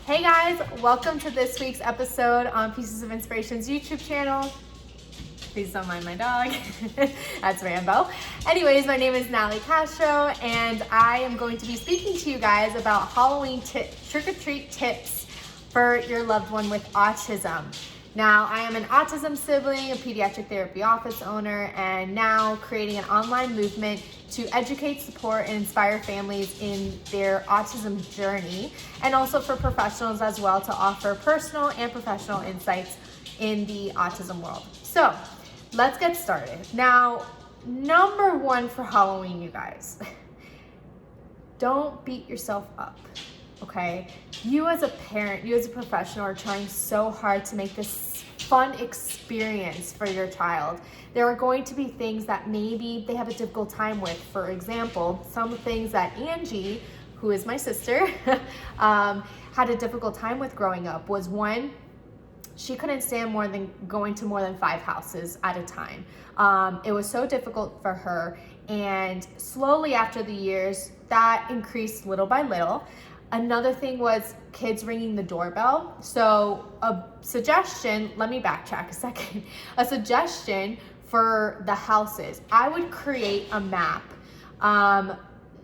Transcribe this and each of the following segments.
Hey guys, welcome to this week's episode on Pieces of Inspiration's YouTube channel. Please don't mind my dog. That's Rambo. Anyways, my name is Natalie Castro, and I am going to be speaking to you guys about Halloween trick-or-treat tips for your loved one with autism. Now, I am an autism sibling, a pediatric therapy office owner, and now creating an online movement to educate, support, and inspire families in their autism journey, and also for professionals as well to offer personal and professional insights in the autism world. So, let's get started. Now, number one for Halloween, you guys, don't beat yourself up. Okay, you as a parent, you as a professional are trying so hard to make this fun experience for your child. There are going to be things that maybe they have a difficult time with. For example, some things that Angie, who is my sister, had a difficult time with growing up was one, she couldn't stand going to more than 5 houses at a time. It was so difficult for her, and slowly after the years, that increased little by little. Another thing was kids ringing the doorbell. So a suggestion, let me backtrack a second. A suggestion for the houses. I would create a map.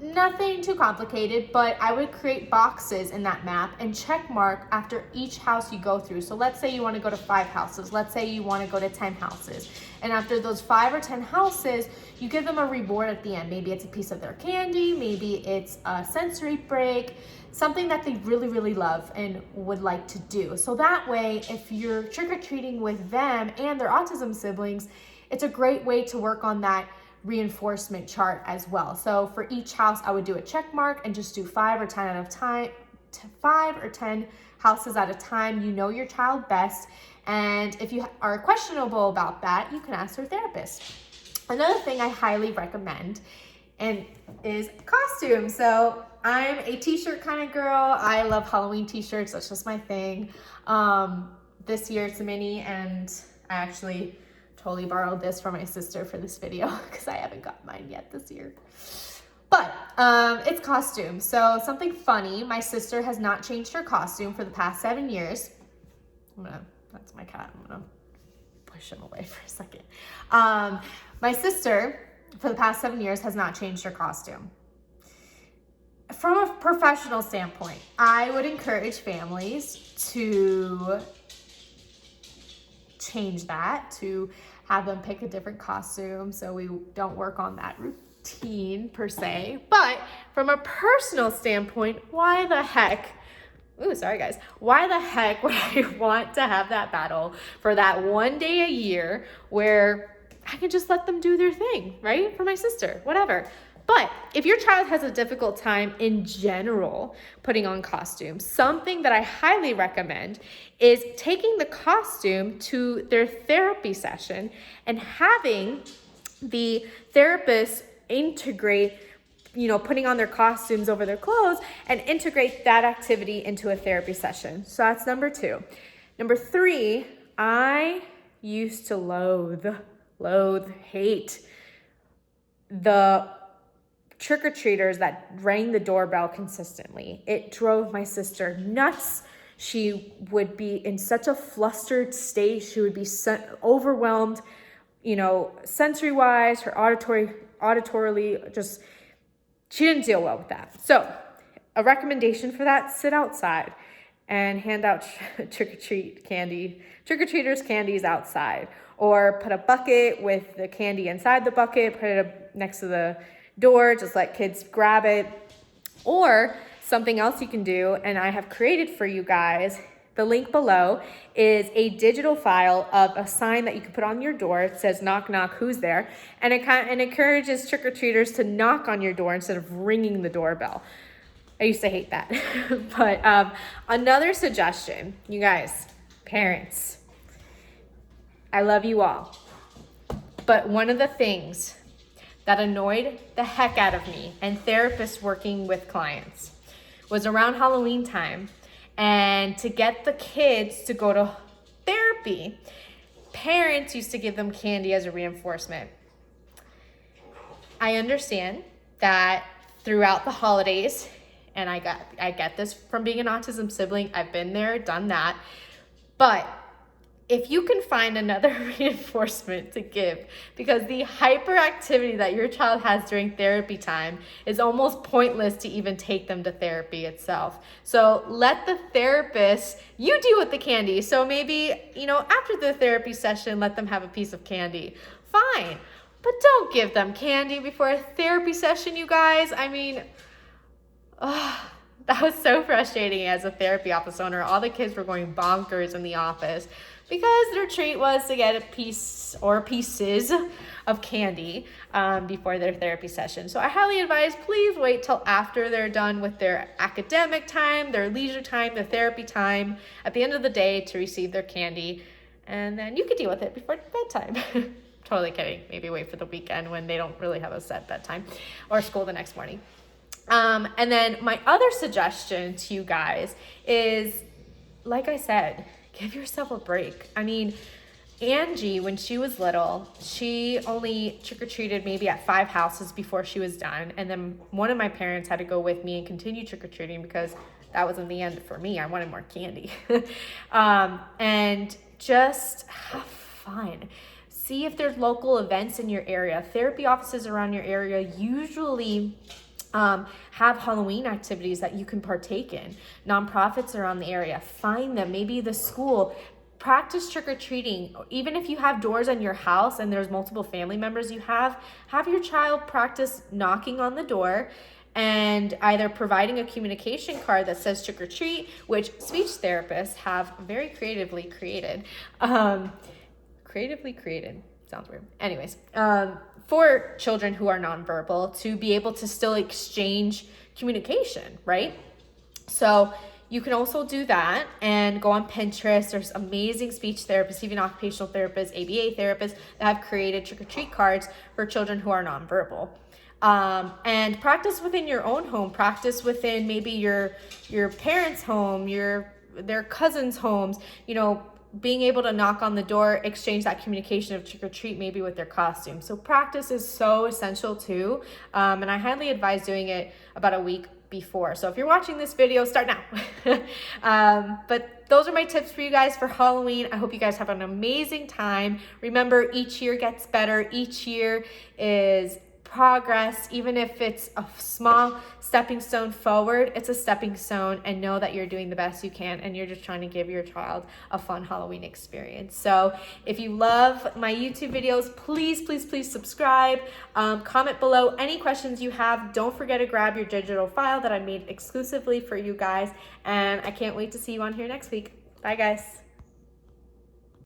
Nothing too complicated, but I would create boxes in that map and check mark after each house you go through. So let's say you want to go to 5 houses. Let's say you want to go to 10 houses. And after those 5 or 10 houses, you give them a reward at the end. Maybe it's a piece of their candy, maybe it's a sensory break, something that they really, really love and would like to do. So that way, if you're trick-or-treating with them and their autism siblings, it's a great way to work on that reinforcement chart as well. So for each house, I would do a check mark and just do 5 or 10 at a time, 5 or 10 houses at a time. You know your child best. And if you are questionable about that, you can ask their therapist. Another thing I highly recommend is costumes. So I'm a t-shirt kind of girl. I love Halloween t-shirts. That's just my thing. This year it's a mini, and I actually totally borrowed this from my sister for this video because I haven't got mine yet this year. But it's costumes. So something funny, my sister has not changed her costume for the past 7 years. That's my cat. I'm gonna push him away for a second. My sister, for the past 7 years, has not changed her costume. From a professional standpoint, I would encourage families to change that, to have them pick a different costume so we don't work on that routine per se. But from a personal standpoint, why the heck would I want to have that battle for that one day a year where I can just let them do their thing, right? For my sister, whatever. But if your child has a difficult time in general putting on costumes, something that I highly recommend is taking the costume to their therapy session and having the therapist integrate, putting on their costumes over their clothes and integrate that activity into a therapy session. So that's number 2. Number 3, I used to hate the trick-or-treaters that rang the doorbell consistently. It drove my sister nuts. She would be in such a flustered state. She would be overwhelmed, sensory-wise, her auditorily, just, she didn't deal well with that. So a recommendation for that, sit outside and hand out trick-or-treaters candies outside, or put a bucket with the candy inside the bucket, put it next to the door, just let kids grab it. Or something else you can do, and I have created for you guys, the link below is a digital file of a sign that you can put on your door. It says knock knock, who's there? And it encourages trick-or-treaters to knock on your door instead of ringing the doorbell. I used to hate that. But another suggestion, you guys, parents, I love you all, but one of the things that annoyed the heck out of me and therapists working with clients was around Halloween time, and to get the kids to go to therapy, parents used to give them candy as a reinforcement. I understand that throughout the holidays And I get this from being an autism sibling. I've been there, done that. But if you can find another reinforcement to give, because the hyperactivity that your child has during therapy time is almost pointless to even take them to therapy itself. So let the therapist, you deal with the candy. So maybe, after the therapy session, let them have a piece of candy. Fine. But don't give them candy before a therapy session, you guys. I mean, that was so frustrating as a therapy office owner. All the kids were going bonkers in the office because their treat was to get a piece or pieces of candy before their therapy session. So I highly advise, please wait till after they're done with their academic time, their leisure time, their therapy time at the end of the day to receive their candy. And then you could deal with it before bedtime. Totally kidding. Maybe wait for the weekend when they don't really have a set bedtime or school the next morning. And then my other suggestion to you guys is, like I said, give yourself a break. I mean, Angie, when she was little, she only trick-or-treated maybe at 5 houses before she was done. And then one of my parents had to go with me and continue trick-or-treating because that wasn't the end for me. I wanted more candy. And just have fun. See if there's local events in your area. Therapy offices around your area usually have Halloween activities that you can partake in. Nonprofits around the area, find them. Maybe the school. Practice trick-or-treating. Even if you have doors on your house and there's multiple family members you have your child practice knocking on the door and either providing a communication card that says trick-or-treat, which speech therapists have very creatively created. Sounds weird. Anyways, for children who are nonverbal to be able to still exchange communication, right? So you can also do that and go on Pinterest. There's amazing speech therapists, even occupational therapists, ABA therapists that have created trick-or-treat cards for children who are nonverbal. And practice within your own home. Practice within maybe your parents' home, their cousins' homes, being able to knock on the door, exchange that communication of trick or treat, maybe with their costume. So practice is so essential too. And I highly advise doing it about a week before. So if you're watching this video, start now. But those are my tips for you guys for Halloween. I hope you guys have an amazing time. Remember, each year gets better. Each year is progress. Even if it's a small stepping stone forward, it's a stepping stone, and know that you're doing the best you can and you're just trying to give your child a fun Halloween experience. So if you love my YouTube videos, please subscribe. Comment below any questions you have. Don't forget to grab your digital file that I made exclusively for you guys, and I can't wait to see you on here next week. Bye guys.